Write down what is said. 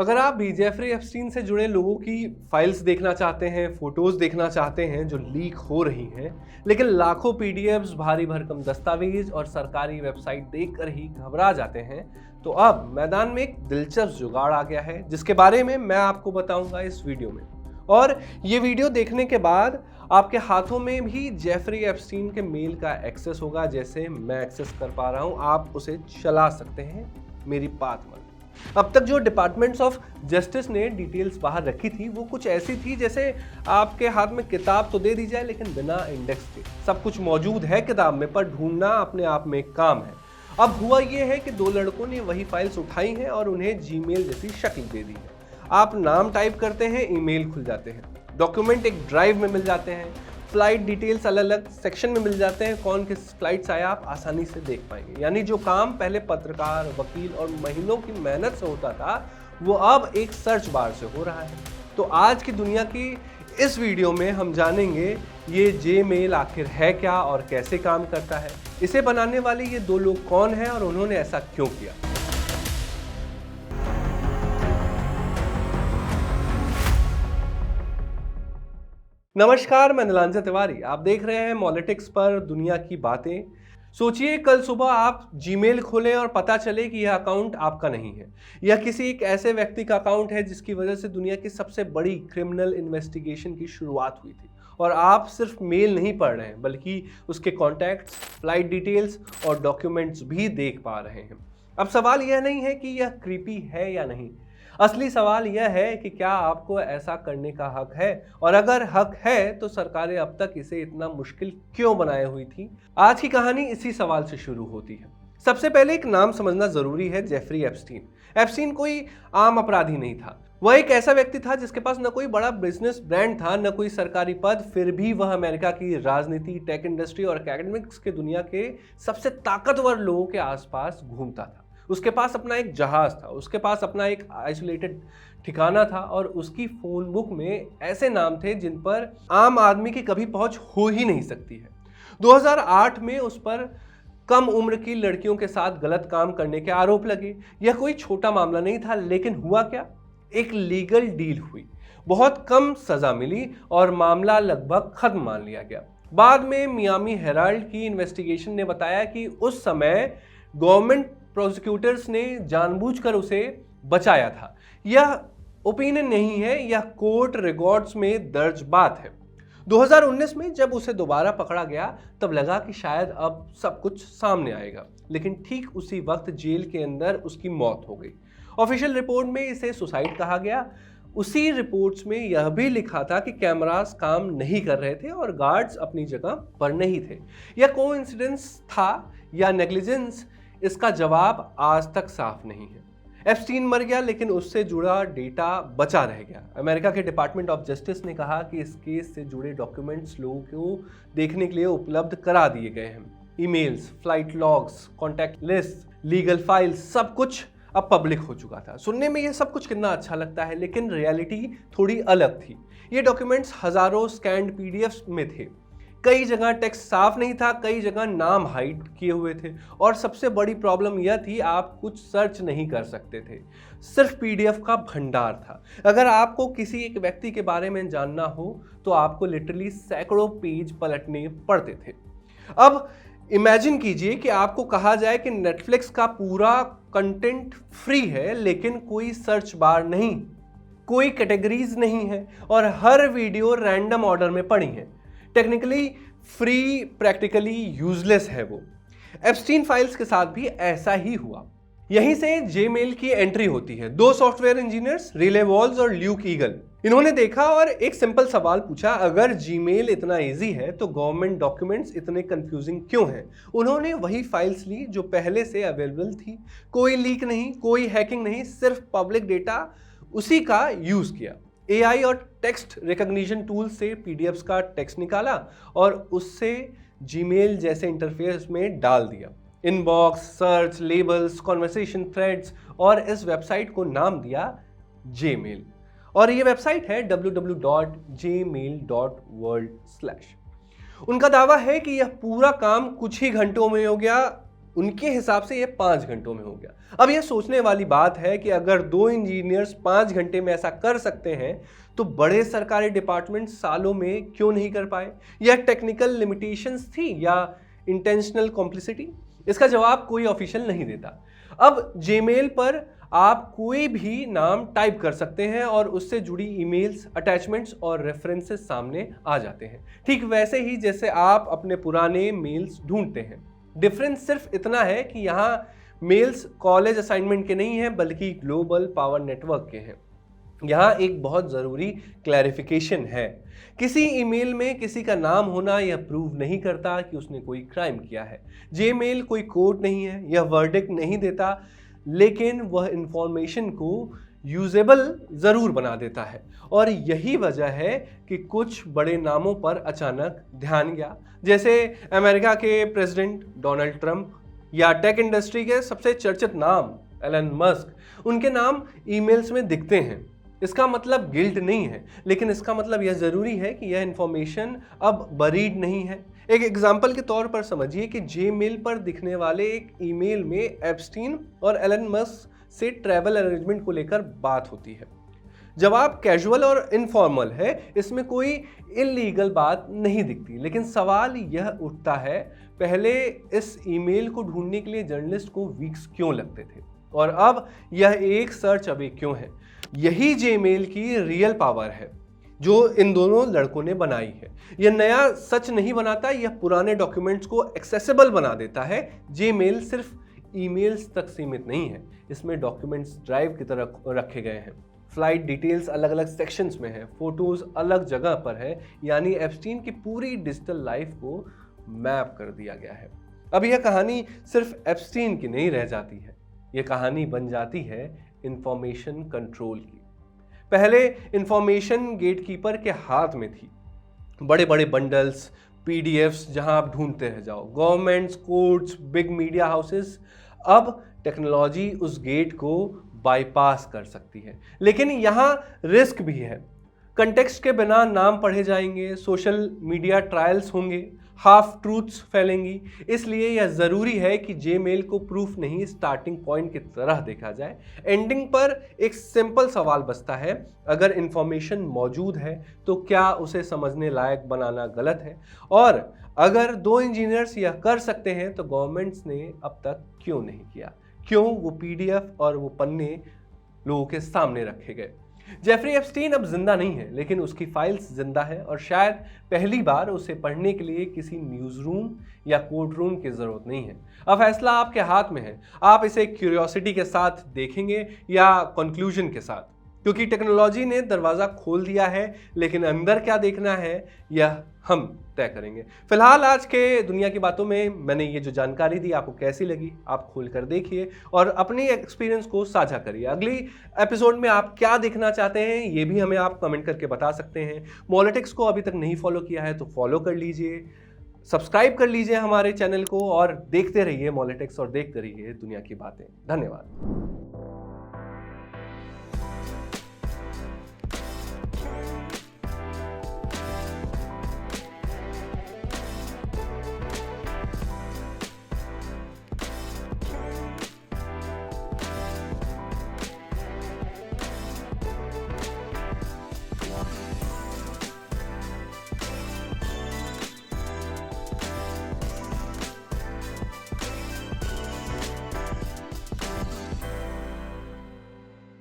अगर आप भी जेफरी एप्स्टीन से जुड़े लोगों की फाइल्स देखना चाहते हैं, फोटोज देखना चाहते हैं जो लीक हो रही हैं, लेकिन लाखों पीडीएफ्स, भारी भरकम दस्तावेज और सरकारी वेबसाइट देखकर ही घबरा जाते हैं, तो अब मैदान में एक दिलचस्प जुगाड़ आ गया है जिसके बारे में मैं आपको बताऊंगा इस वीडियो में। और ये वीडियो देखने के बाद आपके हाथों में भी जेफरी एप्स्टीन के मेल का एक्सेस होगा, जैसे मैं एक्सेस कर पा रहा हूं। आप उसे चला सकते हैं, मेरी बात मान। अब तक जो डिपार्टमेंट्स ऑफ जस्टिस ने डिटेल्स बाहर रखी थी वो कुछ ऐसी थी जैसे आपके हाथ में किताब तो दे दी जाए लेकिन बिना इंडेक्स के। सब कुछ मौजूद है किताब में, पर ढूंढना अपने आप में एक काम है। अब हुआ ये है कि दो लड़कों ने वही फाइल्स उठाई हैं और उन्हें जीमेल जैसी शक्ल दे दी है। आप नाम टाइप करते हैं, ईमेल खुल जाते हैं, डॉक्यूमेंट एक ड्राइव में मिल जाते हैं, फ्लाइट डिटेल्स अलग अलग सेक्शन में मिल जाते हैं, कौन किस फ्लाइट से आया आप आसानी से देख पाएंगे। यानी जो काम पहले पत्रकार, वकील और महीनों की मेहनत से होता था वो अब एक सर्च बार से हो रहा है। तो आज की दुनिया की इस वीडियो में हम जानेंगे ये जीमेल आखिर है क्या और कैसे काम करता है, इसे बनाने वाले ये दो लोग कौन हैं और उन्होंने ऐसा क्यों किया। नमस्कार, मैं नीलांजन तिवारी। आप देख रहे हैं मॉलिटिक्स पर दुनिया की बातें। सोचिए कल सुबह आप जीमेल खोलें और पता चले कि यह अकाउंट आपका नहीं है। यह किसी एक ऐसे व्यक्ति का अकाउंट है जिसकी वजह से दुनिया की सबसे बड़ी क्रिमिनल इन्वेस्टिगेशन की शुरुआत हुई थी। और आप सिर्फ मेल नहीं पढ़ रहे हैं बल्कि उसके कॉन्टैक्ट्स, फ्लाइट डिटेल्स और डॉक्यूमेंट्स भी देख पा रहे हैं। अब सवाल यह नहीं है कि यह क्रीपी है या नहीं, असली सवाल यह है कि क्या आपको ऐसा करने का हक है, और अगर हक है तो सरकारें अब तक इसे इतना मुश्किल क्यों बनाए हुई थी। आज की कहानी इसी सवाल से शुरू होती है। सबसे पहले एक नाम समझना जरूरी है, जेफरी एप्स्टीन। एप्स्टीन कोई आम अपराधी नहीं था। वह एक ऐसा व्यक्ति था जिसके पास न कोई बड़ा बिजनेस ब्रांड था, न कोई सरकारी पद, फिर भी वह अमेरिका की राजनीति, टेक इंडस्ट्री और एकेडमिक्स के दुनिया के सबसे ताकतवर लोगों के आसपास घूमता था। उसके पास अपना एक जहाज था, उसके पास अपना एक आइसोलेटेड ठिकाना था और उसकी फोन बुक में ऐसे नाम थे जिन पर आम आदमी की कभी पहुंच हो ही नहीं सकती है। 2008 में उस पर कम उम्र की लड़कियों के साथ गलत काम करने के आरोप लगे। यह कोई छोटा मामला नहीं था, लेकिन हुआ क्या? एक लीगल डील हुई, बहुत कम सजा मिली और मामला लगभग खत्म मान लिया गया। बाद में मियामी हेराल्ड की इन्वेस्टिगेशन ने बताया कि उस समय गवर्नमेंट प्रोसिक्यूटर्स ने जानबूझकर उसे बचाया था। यह ओपिनियन नहीं है, यह कोर्ट रिकॉर्ड्स में दर्ज बात है। 2019 में जब उसे दोबारा पकड़ा गया तब लगा कि शायद अब सब कुछ सामने आएगा, लेकिन ठीक उसी वक्त जेल के अंदर उसकी मौत हो गई। ऑफिशियल रिपोर्ट में इसे सुसाइड कहा गया। उसी रिपोर्ट्स में यह भी लिखा था कि कैमरास काम नहीं कर रहे थे और गार्ड्स अपनी जगह पर नहीं थे। यह कोइंसिडेंस था या नेग्लिजेंस, इसका जवाब आज तक साफ नहीं है। एप्स्टीन मर गया लेकिन उससे जुड़ा डेटा बचा रह गया। अमेरिका के डिपार्टमेंट ऑफ जस्टिस ने कहा कि इस केस से जुड़े डॉक्यूमेंट्स लोगों को देखने के लिए उपलब्ध करा दिए गए हैं। Emails, flight logs, contact list, legal files, सब कुछ अब पब्लिक हो चुका था। सुनने में ये सब कुछ कितना अच्छा लगता है, लेकिन रियलिटी थोड़ी अलग थी। ये डॉक्यूमेंट्स हजारों स्कैन्ड पीडीएफ्स में थे। कई जगह टेक्स्ट साफ नहीं था, कई जगह नाम हाइड किए हुए थे, और सबसे बड़ी प्रॉब्लम यह थी आप कुछ सर्च नहीं कर सकते थे। सिर्फ पीडीएफ का भंडार था। अगर आपको किसी एक व्यक्ति के बारे में जानना हो तो आपको लिटरली सैकड़ों पेज पलटने पड़ते थे। अब इमेजिन कीजिए कि आपको कहा जाए कि नेटफ्लिक्स का पूरा कंटेंट फ्री है लेकिन कोई सर्च बार नहीं, कोई कैटेगरीज नहीं है और हर वीडियो रैंडम ऑर्डर में पड़ी है। टेक्निकली फ्री, प्रैक्टिकली यूजलेस है वो। एप्स्टीन फाइल्स के साथ भी ऐसा ही हुआ। यहीं से जीमेल की एंट्री होती है। दो सॉफ्टवेयर इंजीनियर्स, रिले वॉल्स और ल्यूक ईगल, इन्होंने देखा और एक सिंपल सवाल पूछा, अगर जीमेल इतना इजी है तो गवर्नमेंट डॉक्यूमेंट्स इतने कंफ्यूजिंग क्यों हैं? उन्होंने वही फाइल्स ली जो पहले से अवेलेबल थी। कोई लीक नहीं, कोई हैकिंग नहीं, सिर्फ पब्लिक डेटा, उसी का यूज किया। एआई और टेक्स्ट रिकॉग्निशन टूल से पीडीएफ्स का टेक्स्ट निकाला और उससे जीमेल जैसे इंटरफेस में डाल दिया। Inbox, search, labels, conversation threads, और इस वेबसाइट को नाम दिया जीमेल। और ये वेबसाइट है www.gmail.world/। उनका दावा है कि यह पूरा काम कुछ ही घंटों में हो गया। उनके हिसाब से ये 5 घंटों में हो गया। अब यह सोचने वाली बात है कि अगर 2 इंजीनियर्स 5 घंटे में ऐसा कर सकते हैं तो बड़े सरकारी डिपार्टमेंट सालों में क्यों नहीं कर पाए? यह टेक्निकल लिमिटेशंस थी या इंटेंशनल कॉम्प्लिसिटी? इसका जवाब कोई ऑफिशियल नहीं देता। अब जीमेल पर आप कोई भी नाम टाइप कर सकते हैं और उससे जुड़ी ईमेल्स, अटैचमेंट्स और रेफरेंसेस सामने आ जाते हैं, ठीक वैसे ही जैसे आप अपने पुराने मेल्स ढूंढते हैं। डिफरेंस सिर्फ इतना है कि यहाँ मेल्स कॉलेज असाइनमेंट के नहीं हैं बल्कि ग्लोबल पावर नेटवर्क के हैं। यहाँ एक बहुत ज़रूरी क्लैरिफिकेशन है, किसी ईमेल में किसी का नाम होना यह प्रूव नहीं करता कि उसने कोई क्राइम किया है। जीमेल कोई कोर्ट नहीं है, यह वर्डिक्ट नहीं देता, लेकिन वह इंफॉर्मेशन को यूजेबल ज़रूर बना देता है। और यही वजह है कि कुछ बड़े नामों पर अचानक ध्यान गया, जैसे अमेरिका के प्रेसिडेंट डोनाल्ड ट्रंप या टेक इंडस्ट्री के सबसे चर्चित नाम एलन मस्क, उनके नाम ईमेल्स में दिखते हैं। इसका मतलब गिल्ट नहीं है, लेकिन इसका मतलब यह ज़रूरी है कि यह इंफॉर्मेशन अब बरीड नहीं है। एक एग्जाम्पल के तौर पर समझिए कि जीमेल पर दिखने वाले एक ईमेल में एप्स्टीन और एलन मस्क से ट्रैवल अरेंजमेंट को लेकर बात होती है। जवाब कैजुअल और इनफॉर्मल है, इसमें कोई इलीगल बात नहीं दिखती। लेकिन सवाल यह उठता है, पहले इस ईमेल को ढूंढने के लिए जर्नलिस्ट को वीक्स क्यों लगते थे और अब यह एक सर्च अवे क्यों है? यही जीमेल की रियल पावर है जो इन दोनों लड़कों ने बनाई है। यह नया सच नहीं बनाता, यह पुराने डॉक्यूमेंट्स को एक्सेसिबल बना देता है। जीमेल सिर्फ ईमेल्स तक सीमित नहीं है, इसमें डॉक्यूमेंट्स ड्राइव की तरह रखे गए हैं, फ्लाइट डिटेल्स अलग अलग सेक्शंस में है, फोटोज अलग जगह पर है, यानी एप्स्टीन की पूरी डिजिटल लाइफ को मैप कर दिया गया है। अब यह कहानी सिर्फ एप्स्टीन की नहीं रह जाती है, यह कहानी बन जाती है इंफॉर्मेशन कंट्रोल की। पहले इंफॉर्मेशन गेटकीपर के हाथ में थी, बड़े बड़े बंडल्स, पीडीएफ्स जहां आप ढूंढते रह जाओ, governments, courts, big media houses. अब टेक्नोलॉजी उस गेट को बाईपास कर सकती है, लेकिन यहाँ रिस्क भी है। कंटेक्स्ट के बिना नाम पढ़े जाएंगे, सोशल मीडिया ट्रायल्स होंगे, हाफ ट्रूथ्स फैलेंगी। इसलिए यह ज़रूरी है कि जीमेल को प्रूफ नहीं, स्टार्टिंग पॉइंट की तरह देखा जाए। एंडिंग पर एक सिंपल सवाल बचता है, अगर इंफॉर्मेशन मौजूद है तो क्या उसे समझने लायक बनाना गलत है? और अगर 2 इंजीनियर्स यह कर सकते हैं तो गवर्नमेंट्स ने अब तक क्यों नहीं किया? क्यों वो पीडीएफ और वो पन्ने लोगों के सामने रखे गए? जेफरी एप्स्टीन अब जिंदा नहीं है, लेकिन उसकी फाइल्स जिंदा है और शायद पहली बार उसे पढ़ने के लिए किसी न्यूज़ रूम या कोर्ट रूम की जरूरत नहीं है। अब फैसला आपके हाथ में है, आप इसे क्यूरियोसिटी के साथ देखेंगे या कंक्लूजन के साथ, क्योंकि टेक्नोलॉजी ने दरवाज़ा खोल दिया है, लेकिन अंदर क्या देखना है यह हम तय करेंगे। फिलहाल आज के दुनिया की बातों में मैंने ये जो जानकारी दी आपको कैसी लगी, आप खोल कर देखिए और अपनी एक्सपीरियंस को साझा करिए। अगली एपिसोड में आप क्या देखना चाहते हैं ये भी हमें आप कमेंट करके बता सकते हैं। मॉलिटिक्स को अभी तक नहीं फॉलो किया है तो फॉलो कर लीजिए, सब्सक्राइब कर लीजिए हमारे चैनल को और देखते रहिए मॉलिटिक्स और देखते रहिए दुनिया की बातें। धन्यवाद।